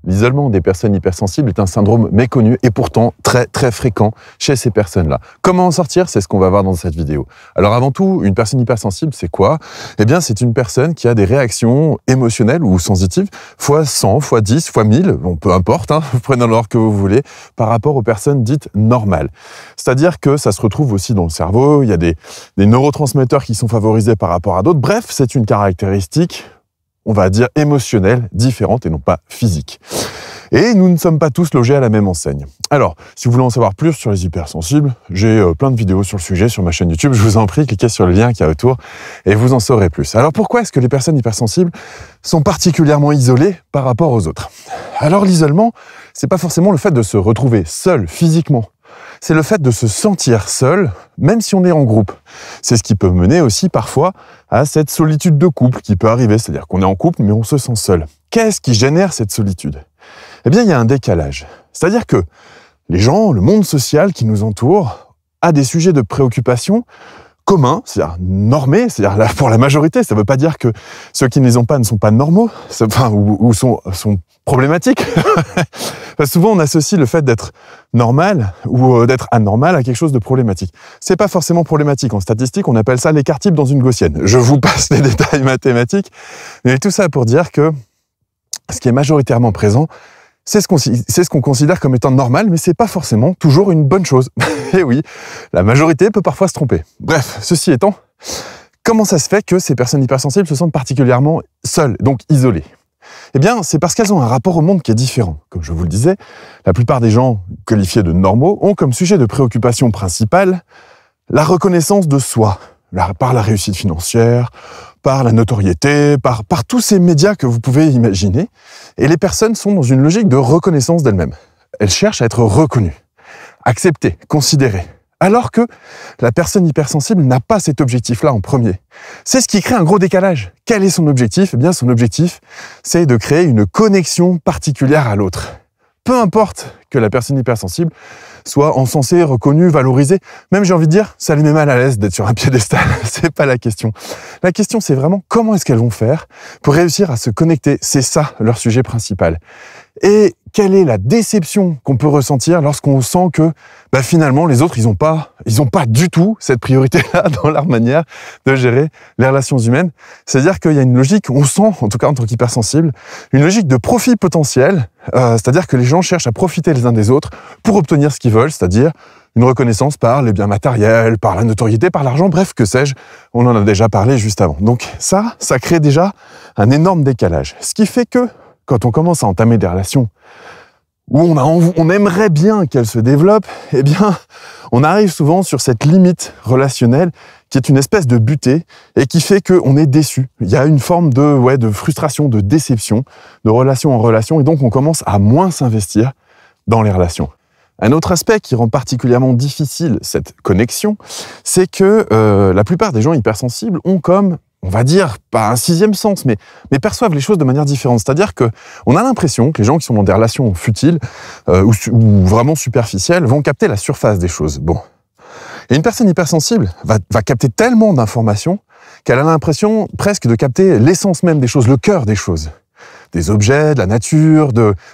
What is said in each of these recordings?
L'isolement des personnes hypersensibles est un syndrome méconnu et pourtant très très fréquent chez ces personnes-là. Comment en sortir? C'est ce qu'on va voir dans cette vidéo. Alors avant tout, une personne hypersensible, c'est quoi? Eh bien, c'est une personne qui a des réactions émotionnelles ou sensitives fois 100, fois 10, fois 1000, bon, peu importe, hein, vous prenez l'ordre que vous voulez, par rapport aux personnes dites normales. C'est-à-dire que ça se retrouve aussi dans le cerveau, il y a des neurotransmetteurs qui sont favorisés par rapport à d'autres. Bref, c'est une caractéristique, on va dire, émotionnelle, différente et non pas physique. Et nous ne sommes pas tous logés à la même enseigne. Alors, si vous voulez en savoir plus sur les hypersensibles, j'ai plein de vidéos sur le sujet sur ma chaîne YouTube. Je vous en prie, cliquez sur le lien qu'il y a autour et vous en saurez plus. Alors, pourquoi est-ce que les personnes hypersensibles sont particulièrement isolées par rapport aux autres? Alors, l'isolement, c'est pas forcément le fait de se retrouver seul physiquement. C'est le fait de se sentir seul, même si on est en groupe. C'est ce qui peut mener aussi parfois à cette solitude de couple qui peut arriver, c'est-à-dire qu'on est en couple mais on se sent seul. Qu'est-ce qui génère cette solitude? Eh bien, il y a un décalage. C'est-à-dire que les gens, le monde social qui nous entoure, a des sujets de préoccupation communs, c'est-à-dire normés, c'est-à-dire là, pour la majorité, ça ne veut pas dire que ceux qui ne les ont pas ne sont pas normaux, ou sont problématiques. Parce que souvent, on associe le fait d'être normal ou d'être anormal à quelque chose de problématique. C'est pas forcément problématique. En statistique, on appelle ça l'écart type dans une gaussienne. Je vous passe les détails mathématiques, mais tout ça pour dire que ce qui est majoritairement présent, c'est ce qu'on considère comme étant normal, mais c'est pas forcément toujours une bonne chose. Et oui, la majorité peut parfois se tromper. Bref, ceci étant, comment ça se fait que ces personnes hypersensibles se sentent particulièrement seules, donc isolées? Eh bien, c'est parce qu'elles ont un rapport au monde qui est différent. Comme je vous le disais, la plupart des gens qualifiés de normaux ont comme sujet de préoccupation principale la reconnaissance de soi, par la réussite financière, par la notoriété, par tous ces médias que vous pouvez imaginer. Et les personnes sont dans une logique de reconnaissance d'elles-mêmes. Elles cherchent à être reconnues, acceptées, considérées. Alors que la personne hypersensible n'a pas cet objectif-là en premier. C'est ce qui crée un gros décalage. Quel est son objectif? Eh bien, son objectif, c'est de créer une connexion particulière à l'autre. Peu importe que la personne hypersensible soit encensée, reconnue, valorisée. Même, j'ai envie de dire, ça les met mal à l'aise d'être sur un piédestal. C'est pas la question. La question, c'est vraiment comment est-ce qu'elles vont faire pour réussir à se connecter. C'est ça, leur sujet principal. Et quelle est la déception qu'on peut ressentir lorsqu'on sent que finalement les autres ils ont pas du tout cette priorité-là dans leur manière de gérer les relations humaines. C'est-à-dire qu'il y a une logique, on sent, en tout cas en tant qu'hypersensible, une logique de profit potentiel, c'est-à-dire que les gens cherchent à profiter les uns des autres pour obtenir ce qu'ils veulent, c'est-à-dire une reconnaissance par les biens matériels, par la notoriété, par l'argent, bref, que sais-je, on en a déjà parlé juste avant. Donc ça crée déjà un énorme décalage. Ce qui fait que quand on commence à entamer des relations où on aimerait bien qu'elles se développent, eh bien, on arrive souvent sur cette limite relationnelle qui est une espèce de butée et qui fait qu'on est déçu. Il y a une forme de frustration, de déception, de relation en relation, et donc on commence à moins s'investir dans les relations. Un autre aspect qui rend particulièrement difficile cette connexion, c'est que la plupart des gens hypersensibles ont comme, on va dire, pas un sixième sens, mais perçoivent les choses de manière différente. C'est-à-dire qu'on a l'impression que les gens qui sont dans des relations futiles ou vraiment superficielles vont capter la surface des choses. Bon. Et une personne hypersensible va capter tellement d'informations qu'elle a l'impression presque de capter l'essence même des choses, le cœur des choses. Des objets, de la nature,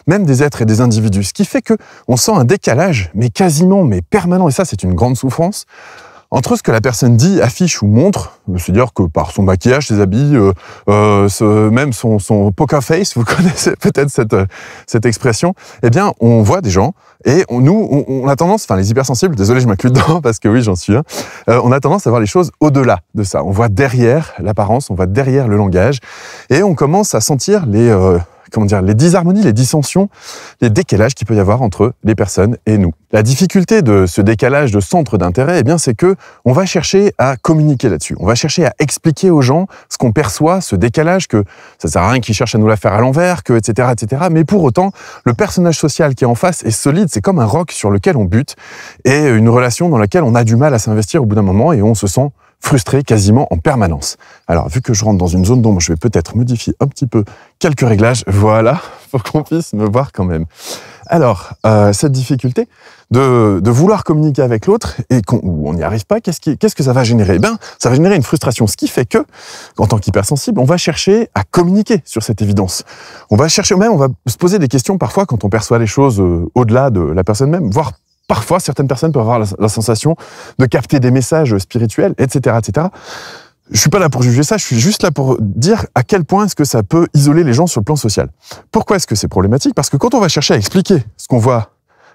même des êtres et des individus. Ce qui fait qu'on sent un décalage, mais quasiment, mais permanent, et ça c'est une grande souffrance, entre ce que la personne dit, affiche ou montre, c'est-à-dire que par son maquillage, ses habits, même son poker face, vous connaissez peut-être cette expression, eh bien, on voit des gens, et on a tendance, les hypersensibles, désolé, je m'inclus dedans, parce que oui, j'en suis un, on a tendance à voir les choses au-delà de ça. On voit derrière l'apparence, on voit derrière le langage, et on commence à sentir les disharmonies, les dissensions, les décalages qu'il peut y avoir entre les personnes et nous. La difficulté de ce décalage de centre d'intérêt, eh bien, c'est que on va chercher à communiquer là-dessus. On va chercher à expliquer aux gens ce qu'on perçoit, ce décalage, que ça sert à rien qu'ils cherchent à nous la faire à l'envers, que etc., etc. Mais pour autant, le personnage social qui est en face est solide, c'est comme un roc sur lequel on bute, et une relation dans laquelle on a du mal à s'investir au bout d'un moment, et on se sent frustré quasiment en permanence. Alors, vu que je rentre dans une zone d'ombre, je vais peut-être modifier un petit peu quelques réglages, voilà, pour qu'on puisse me voir quand même. Alors, cette difficulté de vouloir communiquer avec l'autre et on n'y arrive pas, qu'est-ce que ça va générer? Eh bien, ça va générer une frustration, ce qui fait que, en tant qu'hypersensible, on va chercher à communiquer sur cette évidence. On va chercher même, on va se poser des questions parfois quand on perçoit les choses au-delà de la personne même, voire parfois certaines personnes peuvent avoir la sensation de capter des messages spirituels, etc., etc. Je suis pas là pour juger ça, je suis juste là pour dire à quel point est-ce que ça peut isoler les gens sur le plan social. Pourquoi est-ce que c'est problématique? Parce que quand on va chercher à expliquer ce qu'on voit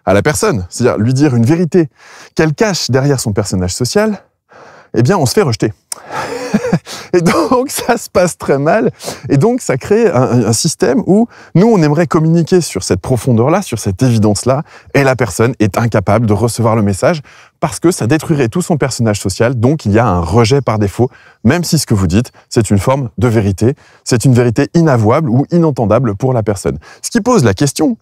à la personne, c'est-à-dire lui dire une vérité qu'elle cache derrière son personnage social, eh bien on se fait rejeter. Et donc ça se passe très mal, et donc ça crée un système où nous on aimerait communiquer sur cette profondeur-là, sur cette évidence-là, et la personne est incapable de recevoir le message parce que ça détruirait tout son personnage social, donc il y a un rejet par défaut, même si ce que vous dites, c'est une forme de vérité, c'est une vérité inavouable ou inentendable pour la personne. Ce qui pose la question,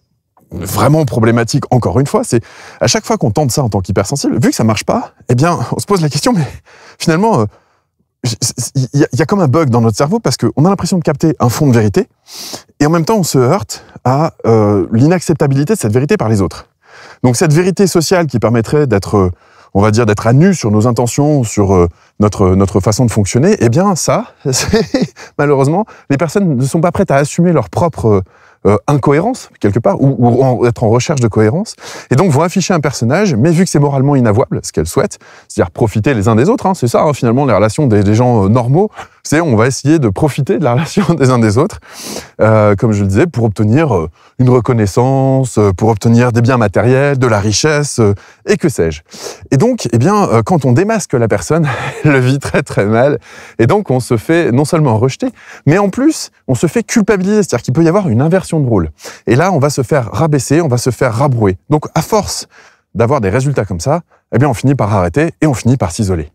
vraiment problématique encore une fois, c'est à chaque fois qu'on tente ça en tant qu'hypersensible, vu que ça marche pas, eh bien on se pose la question, mais finalement il y a comme un bug dans notre cerveau parce qu'on a l'impression de capter un fond de vérité et en même temps on se heurte à l'inacceptabilité de cette vérité par les autres. Donc cette vérité sociale qui permettrait d'être, on va dire, d'être à nu sur nos intentions, sur notre façon de fonctionner, eh bien ça, malheureusement, les personnes ne sont pas prêtes à assumer leur propre incohérence, quelque part, ou être en recherche de cohérence, et donc vont afficher un personnage, mais vu que c'est moralement inavouable, ce qu'elles souhaitent, c'est-à-dire profiter les uns des autres, hein, c'est ça, hein, finalement, les relations des gens normaux, c'est on va essayer de profiter de la relation des uns des autres, comme je le disais, pour obtenir une reconnaissance, pour obtenir des biens matériels, de la richesse, et que sais-je. Et donc, eh bien, quand on démasque la personne, elle le vit très très mal, et donc on se fait non seulement rejeter, mais en plus, on se fait culpabiliser, c'est-à-dire qu'il peut y avoir une inversion de rôle. Et là, on va se faire rabaisser, on va se faire rabrouer. Donc, à force d'avoir des résultats comme ça, eh bien, on finit par arrêter et on finit par s'isoler.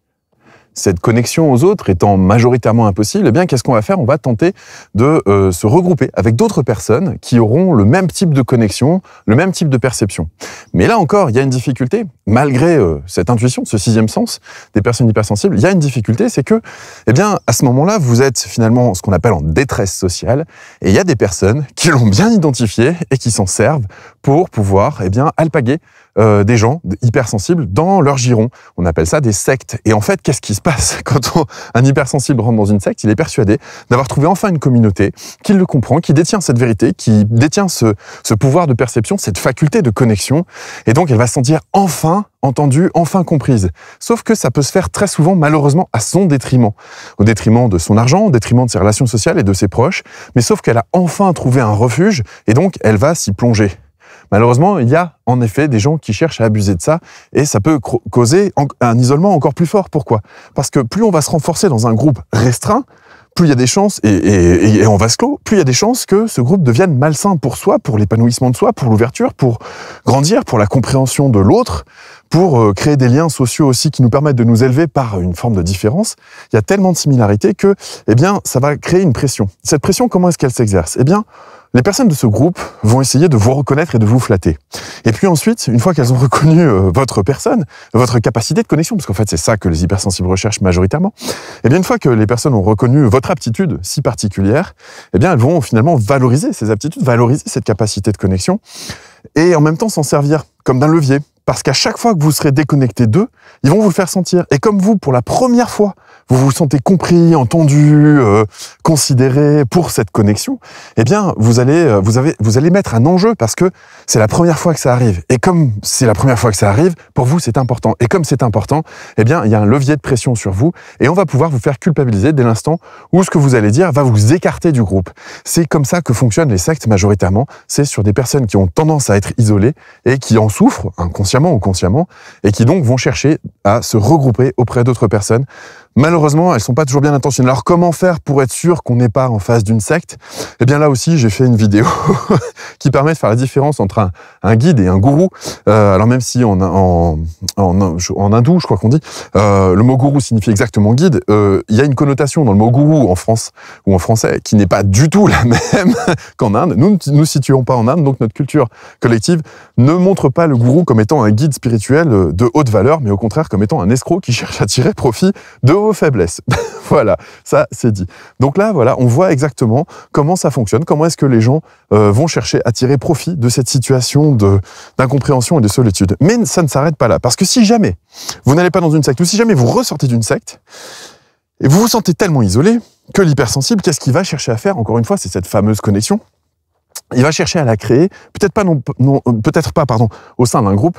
Cette connexion aux autres étant majoritairement impossible, eh bien, qu'est-ce qu'on va faire? On va tenter de se regrouper avec d'autres personnes qui auront le même type de connexion, le même type de perception. Mais là encore, il y a une difficulté, malgré cette intuition, ce sixième sens des personnes hypersensibles, il y a une difficulté, c'est que, eh bien, à ce moment-là, vous êtes finalement ce qu'on appelle en détresse sociale, et il y a des personnes qui l'ont bien identifié et qui s'en servent pour pouvoir, eh bien, alpaguer des gens hypersensibles dans leur giron. On appelle ça des sectes. Et en fait, qu'est-ce qui se passe quand un hypersensible rentre dans une secte? Il est persuadé d'avoir trouvé enfin une communauté qui le comprend, qui détient cette vérité, qui détient ce pouvoir de perception, cette faculté de connexion. Et donc, elle va se sentir enfin entendue, enfin comprise. Sauf que ça peut se faire très souvent, malheureusement, à son détriment. Au détriment de son argent, au détriment de ses relations sociales et de ses proches. Mais sauf qu'elle a enfin trouvé un refuge et donc elle va s'y plonger. Malheureusement, il y a en effet des gens qui cherchent à abuser de ça et ça peut causer un isolement encore plus fort. Pourquoi? Parce que plus on va se renforcer dans un groupe restreint, plus il y a des chances, et en vase clos, plus il y a des chances que ce groupe devienne malsain pour soi, pour l'épanouissement de soi, pour l'ouverture, pour grandir, pour la compréhension de l'autre, pour créer des liens sociaux aussi qui nous permettent de nous élever par une forme de différence. Il y a tellement de similarités que, eh bien, ça va créer une pression. Cette pression, comment est-ce qu'elle s'exerce? Eh bien, les personnes de ce groupe vont essayer de vous reconnaître et de vous flatter. Et puis ensuite, une fois qu'elles ont reconnu votre personne, votre capacité de connexion, parce qu'en fait c'est ça que les hypersensibles recherchent majoritairement, et bien une fois que les personnes ont reconnu votre aptitude si particulière, eh bien elles vont finalement valoriser ces aptitudes, valoriser cette capacité de connexion, et en même temps s'en servir comme d'un levier. Parce qu'à chaque fois que vous serez déconnecté d'eux, ils vont vous le faire sentir. Et comme vous, pour la première fois, vous vous sentez compris, entendu, considéré pour cette connexion, eh bien, vous allez mettre un enjeu parce que c'est la première fois que ça arrive. Et comme c'est la première fois que ça arrive, pour vous, c'est important. Et comme c'est important, eh bien, il y a un levier de pression sur vous et on va pouvoir vous faire culpabiliser dès l'instant où ce que vous allez dire va vous écarter du groupe. C'est comme ça que fonctionnent les sectes majoritairement. C'est sur des personnes qui ont tendance à être isolées et qui en souffrent, inconsciemment ou consciemment, et qui donc vont chercher à se regrouper auprès d'autres personnes. Malheureusement, elles sont pas toujours bien intentionnées. Alors, comment faire pour être sûr qu'on n'est pas en face d'une secte? Eh bien, là aussi, j'ai fait une vidéo qui permet de faire la différence entre un guide et un gourou. Alors, même si en hindou, je crois qu'on dit, le mot gourou signifie exactement guide, il y a une connotation dans le mot gourou en France ou en français qui n'est pas du tout la même qu'en Inde. Nous ne nous situons pas en Inde, donc notre culture collective ne montre pas le gourou comme étant un guide spirituel de haute valeur, mais au contraire comme étant un escroc qui cherche à tirer profit de vos faiblesses. Voilà, ça c'est dit. Donc là, voilà, on voit exactement comment ça fonctionne, comment est-ce que les gens vont chercher à tirer profit de cette situation d'incompréhension et de solitude. Mais ça ne s'arrête pas là, parce que si jamais vous n'allez pas dans une secte, ou si jamais vous ressortez d'une secte, et vous vous sentez tellement isolé que l'hypersensible, qu'est-ce qu'il va chercher à faire? Encore une fois, c'est cette fameuse connexion. Il va chercher à la créer, peut-être pas, au sein d'un groupe,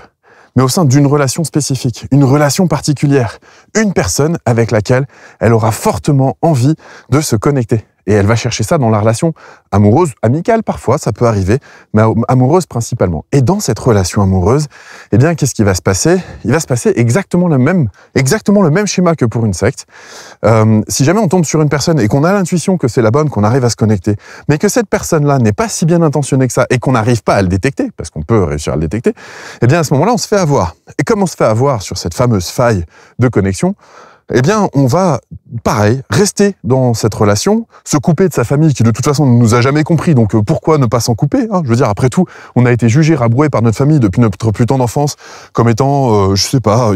mais au sein d'une relation spécifique, une relation particulière, une personne avec laquelle elle aura fortement envie de se connecter. Et elle va chercher ça dans la relation amoureuse, amicale parfois, ça peut arriver, mais amoureuse principalement. Et dans cette relation amoureuse, eh bien, qu'est-ce qui va se passer? Il va se passer exactement le même schéma que pour une secte. Si jamais on tombe sur une personne et qu'on a l'intuition que c'est la bonne, qu'on arrive à se connecter, mais que cette personne-là n'est pas si bien intentionnée que ça et qu'on n'arrive pas à le détecter, parce qu'on peut réussir à le détecter, eh bien, à ce moment-là, on se fait avoir. Et comme on se fait avoir sur cette fameuse faille de connexion, eh bien, on va, pareil, rester dans cette relation, se couper de sa famille qui, de toute façon, ne nous a jamais compris, donc pourquoi ne pas s'en couper, hein? Je veux dire, après tout, on a été jugé, rabroué par notre famille depuis notre plus tendre enfance comme étant, je sais pas,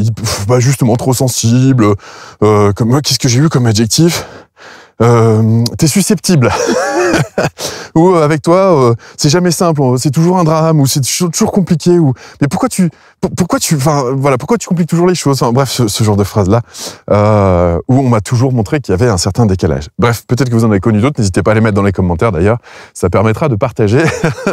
justement trop sensible, qu'est-ce que j'ai eu comme adjectif? T'es susceptible. Ou avec toi, c'est jamais simple, c'est toujours un drame, ou c'est toujours compliqué, ou mais pourquoi tu compliques toujours les choses, enfin, bref, ce genre de phrase-là, où on m'a toujours montré qu'il y avait un certain décalage. Bref, peut-être que vous en avez connu d'autres, n'hésitez pas à les mettre dans les commentaires d'ailleurs, ça permettra de partager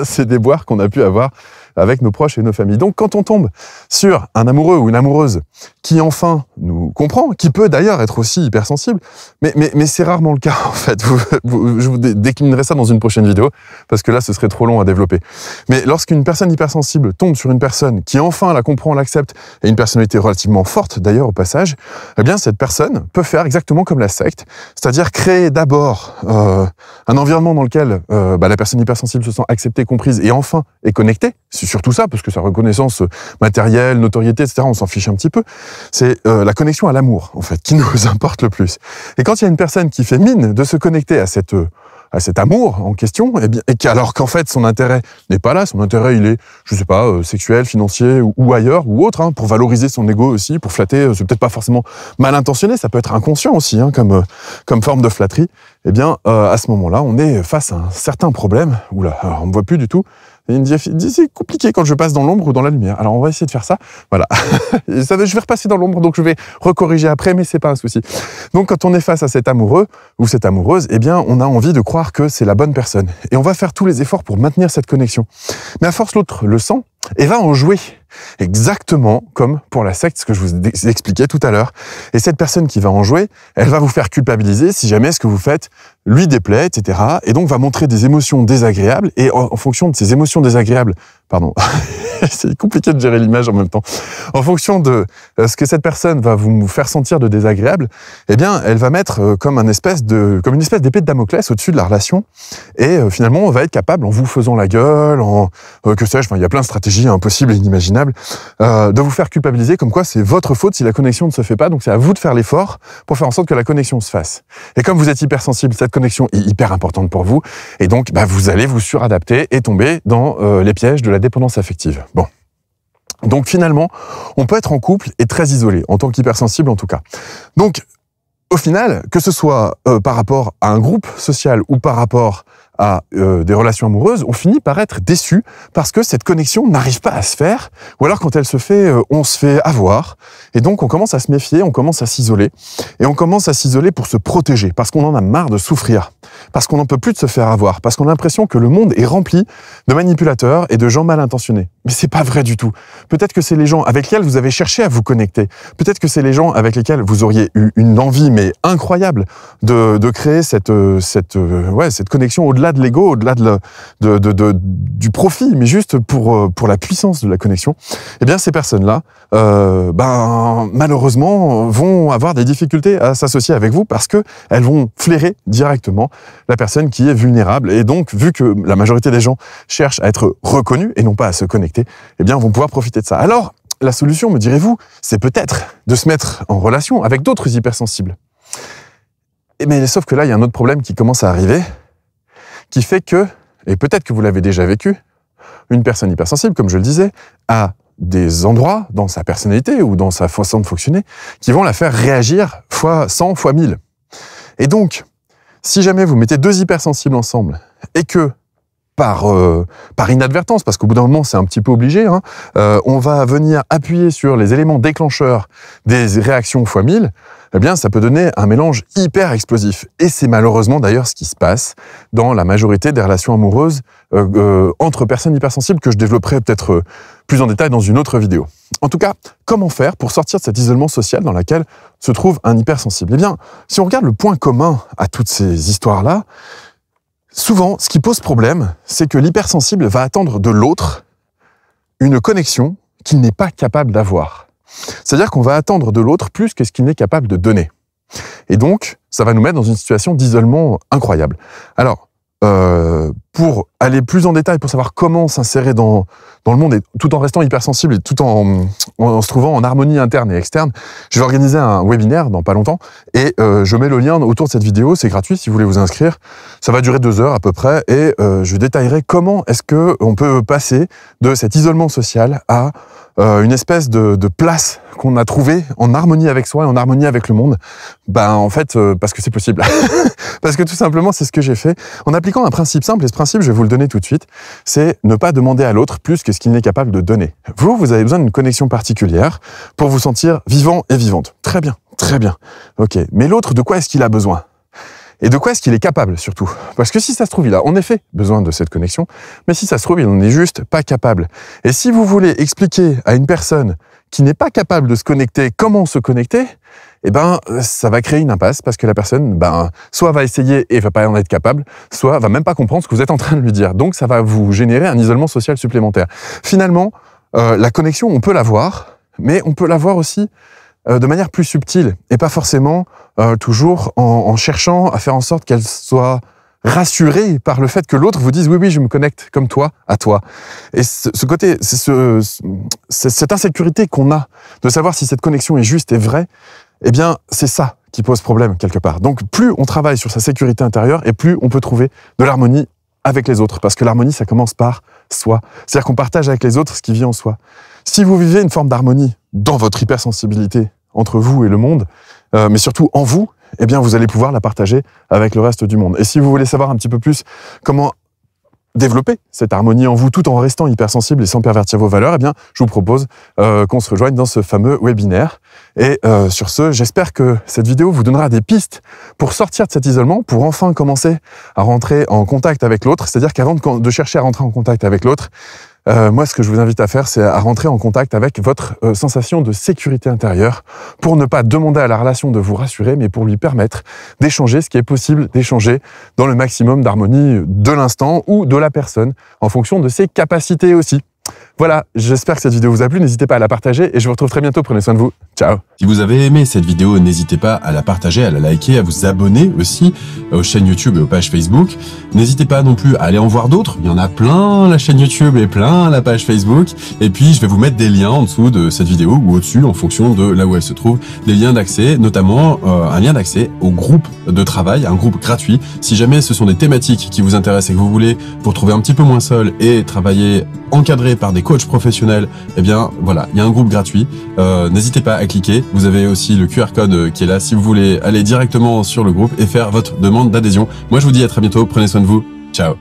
ces déboires qu'on a pu avoir avec nos proches et nos familles. Donc quand on tombe sur un amoureux ou une amoureuse qui enfin nous comprend, qui peut d'ailleurs être aussi hypersensible, mais c'est rarement le cas en fait. Je vous déclinerai ça dans une prochaine vidéo, parce que là ce serait trop long à développer. Mais lorsqu'une personne hypersensible tombe sur une personne qui enfin la comprend, l'accepte, et une personnalité relativement forte d'ailleurs au passage, eh bien cette personne peut faire exactement comme la secte, c'est-à-dire créer d'abord un environnement dans lequel la personne hypersensible se sent acceptée, comprise et enfin est connectée. C'est surtout ça, parce que sa reconnaissance matérielle, notoriété, etc., on s'en fiche un petit peu. C'est la connexion à l'amour, en fait, qui nous importe le plus. Et quand il y a une personne qui fait mine de se connecter à cet amour en question, alors qu'en fait son intérêt n'est pas là, son intérêt il est, je sais pas, sexuel, financier ou ailleurs ou autre, hein, pour valoriser son ego aussi, pour flatter, c'est peut-être pas forcément mal intentionné, ça peut être inconscient aussi, hein, comme forme de flatterie. Eh bien, à ce moment-là, on est face à un certain problème. Oula, alors on me voit plus du tout. Et il me dit, c'est compliqué quand je passe dans l'ombre ou dans la lumière. Alors on va essayer de faire ça. Voilà. Je vais repasser dans l'ombre, donc je vais recorriger après, mais c'est pas un souci. Donc quand on est face à cet amoureux ou cette amoureuse, eh bien on a envie de croire que c'est la bonne personne. Et on va faire tous les efforts pour maintenir cette connexion. Mais à force, l'autre le sent et va en jouer. Exactement comme pour la secte, ce que je vous expliquais tout à l'heure. Et cette personne qui va en jouer, elle va vous faire culpabiliser si jamais ce que vous faites lui déplaît, etc. Et donc va montrer des émotions désagréables. Et en fonction de ces émotions désagréables, pardon, c'est compliqué de gérer l'image en même temps. En fonction de ce que cette personne va vous faire sentir de désagréable, eh bien, elle va mettre comme une espèce d'épée de Damoclès au-dessus de la relation. Et finalement, on va être capable, en vous faisant la gueule, que sais-je, il y a plein de stratégies impossibles et inimaginables, de vous faire culpabiliser comme quoi c'est votre faute si la connexion ne se fait pas, donc c'est à vous de faire l'effort pour faire en sorte que la connexion se fasse. Et comme vous êtes hypersensible, cette connexion est hyper importante pour vous, et donc vous allez vous suradapter et tomber dans les pièges de la dépendance affective. Bon. Donc finalement, on peut être en couple et très isolé, en tant qu'hypersensible en tout cas. Donc, au final, que ce soit par rapport à un groupe social ou par rapport à des relations amoureuses, on finit par être déçu parce que cette connexion n'arrive pas à se faire, ou alors quand elle se fait, on se fait avoir, et donc on commence à se méfier, on commence à s'isoler, et on commence à s'isoler pour se protéger, parce qu'on en a marre de souffrir, parce qu'on n'en peut plus de se faire avoir, parce qu'on a l'impression que le monde est rempli de manipulateurs et de gens mal intentionnés. Mais c'est pas vrai du tout. Peut-être que c'est les gens avec lesquels vous avez cherché à vous connecter, peut-être que c'est les gens avec lesquels vous auriez eu une envie, mais incroyable, de créer cette connexion au-delà de l'ego, au-delà du profit, mais juste pour la puissance de la connexion. Eh bien, ces personnes-là, malheureusement, vont avoir des difficultés à s'associer avec vous parce que elles vont flairer directement la personne qui est vulnérable. Et donc, vu que la majorité des gens cherchent à être reconnus et non pas à se connecter, eh bien, vont pouvoir profiter de ça. Alors, la solution, me direz-vous, c'est peut-être de se mettre en relation avec d'autres hypersensibles. Mais sauf que là, il y a un autre problème qui commence à arriver, qui fait que, et peut-être que vous l'avez déjà vécu, une personne hypersensible, comme je le disais, a des endroits dans sa personnalité ou dans sa façon de fonctionner qui vont la faire réagir fois 100, fois 1000. Et donc, si jamais vous mettez deux hypersensibles ensemble et que par inadvertance, parce qu'au bout d'un moment c'est un petit peu obligé, hein, on va venir appuyer sur les éléments déclencheurs des réactions fois 1000, eh bien ça peut donner un mélange hyper explosif. Et c'est malheureusement d'ailleurs ce qui se passe dans la majorité des relations amoureuses entre personnes hypersensibles, que je développerai peut-être plus en détail dans une autre vidéo. En tout cas, comment faire pour sortir de cet isolement social dans lequel se trouve un hypersensible? Eh bien, si on regarde le point commun à toutes ces histoires-là, souvent, ce qui pose problème, c'est que l'hypersensible va attendre de l'autre une connexion qu'il n'est pas capable d'avoir. C'est-à-dire qu'on va attendre de l'autre plus que ce qu'il n'est capable de donner. Et donc, ça va nous mettre dans une situation d'isolement incroyable. Alors, pour aller plus en détail, pour savoir comment s'insérer dans le monde, et tout en restant hypersensible et tout en se trouvant en harmonie interne et externe, je vais organiser un webinaire dans pas longtemps et je mets le lien autour de cette vidéo, c'est gratuit si vous voulez vous inscrire. Ça va durer 2 heures à peu près et je détaillerai comment est-ce qu'on peut passer de cet isolement social à une espèce de place qu'on a trouvée en harmonie avec soi et en harmonie avec le monde. Ben en fait, parce que c'est possible. Parce que tout simplement, c'est ce que j'ai fait en appliquant un principe simple, et ce principe, je vais vous le donner tout de suite, c'est ne pas demander à l'autre plus que ce qu'il n'est capable de donner. Vous avez besoin d'une connexion particulière pour vous sentir vivant et vivante. Très bien, très bien. Ok, mais l'autre, de quoi est-ce qu'il a besoin ? Et de quoi est-ce qu'il est capable, surtout? Parce que si ça se trouve, il a en effet besoin de cette connexion, mais si ça se trouve, il n'en est juste pas capable. Et si vous voulez expliquer à une personne qui n'est pas capable de se connecter comment se connecter, eh ben, ça va créer une impasse, parce que la personne, soit va essayer et va pas en être capable, soit va même pas comprendre ce que vous êtes en train de lui dire. Donc, ça va vous générer un isolement social supplémentaire. Finalement, la connexion, on peut l'avoir, mais on peut l'avoir aussi de manière plus subtile et pas forcément toujours en cherchant à faire en sorte qu'elle soit rassurée par le fait que l'autre vous dise oui, je me connecte comme toi à toi. Et ce côté, cette insécurité qu'on a de savoir si cette connexion est juste et vraie, eh bien, c'est ça qui pose problème quelque part. Donc, plus on travaille sur sa sécurité intérieure et plus on peut trouver de l'harmonie avec les autres. Parce que l'harmonie, ça commence par soi. C'est-à-dire qu'on partage avec les autres ce qui vit en soi. Si vous vivez une forme d'harmonie dans votre hypersensibilité entre vous et le monde, mais surtout en vous, eh bien, vous allez pouvoir la partager avec le reste du monde. Et si vous voulez savoir un petit peu plus comment développer cette harmonie en vous tout en restant hypersensible et sans pervertir vos valeurs, eh bien, je vous propose qu'on se rejoigne dans ce fameux webinaire. Et sur ce, j'espère que cette vidéo vous donnera des pistes pour sortir de cet isolement, pour enfin commencer à rentrer en contact avec l'autre. C'est-à-dire qu'avant de chercher à rentrer en contact avec l'autre, moi, ce que je vous invite à faire, c'est à rentrer en contact avec votre sensation de sécurité intérieure pour ne pas demander à la relation de vous rassurer, mais pour lui permettre d'échanger ce qui est possible d'échanger dans le maximum d'harmonie de l'instant ou de la personne, en fonction de ses capacités aussi. Voilà, j'espère que cette vidéo vous a plu, n'hésitez pas à la partager et je vous retrouve très bientôt, prenez soin de vous, ciao. Si vous avez aimé cette vidéo, n'hésitez pas à la partager, à la liker, à vous abonner aussi aux chaînes YouTube et aux pages Facebook. N'hésitez pas non plus à aller en voir d'autres, il y en a plein la chaîne YouTube et plein la page Facebook. Et puis je vais vous mettre des liens en dessous de cette vidéo ou au-dessus en fonction de là où elle se trouve, des liens d'accès, notamment un lien d'accès au groupe de travail, un groupe gratuit. Si jamais ce sont des thématiques qui vous intéressent et que vous voulez vous retrouver un petit peu moins seul et travailler encadré par des coachs professionnels, eh bien voilà, il y a un groupe gratuit. N'hésitez pas à cliquer. Vous avez aussi le QR code qui est là si vous voulez aller directement sur le groupe et faire votre demande d'adhésion. Moi, je vous dis à très bientôt. Prenez soin de vous. Ciao.